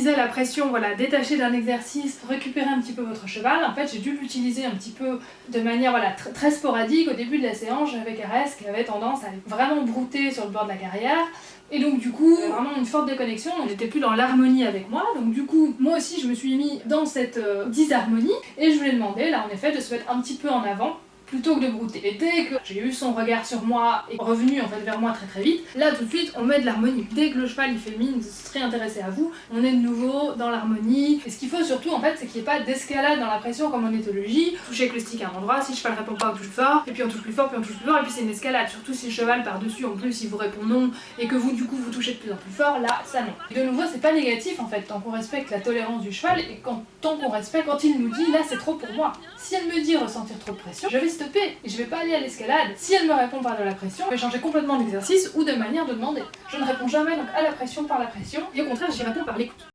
disais la pression, voilà, détachée d'un exercice pour récupérer un petit peu votre cheval, en fait j'ai dû l'utiliser un petit peu de manière voilà, très sporadique au début de la séance. J'avais Caresse qui avait tendance à vraiment brouter sur le bord de la carrière. Et donc du coup, vraiment une forte déconnexion, on n'était plus dans l'harmonie avec moi, donc du coup, moi aussi je me suis mis dans cette disharmonie, et je lui ai demandé, là en effet, de se mettre un petit peu en avant, plutôt que de brouter. Et dès que j'ai eu son regard sur moi et revenu en fait vers moi très vite, là tout de suite on met de l'harmonie. Dès que le cheval il fait mine de se réintéresser à vous, on est de nouveau dans l'harmonie. Et ce qu'il faut surtout en fait, c'est qu'il n'y ait pas d'escalade dans la pression comme en éthologie. Toucher avec le stick à un endroit, si le cheval répond pas on touche fort, et puis on touche plus fort, puis on touche plus fort, et puis c'est une escalade. Surtout si le cheval par dessus en plus il vous répond non, et que vous du coup vous touchez de plus en plus fort, là ça non. Et de nouveau c'est pas négatif en fait, tant qu'on respecte la tolérance du cheval, et tant qu'on respecte quand il nous dit là c'est trop pour moi. Si elle me dit ressentir trop de pression, je vais stopper et je vais pas aller à l'escalade. Si elle me répond par de la pression, je vais changer complètement d'exercice ou de manière de demander. Je ne réponds jamais donc à la pression par la pression, et au contraire j'y réponds par l'écoute.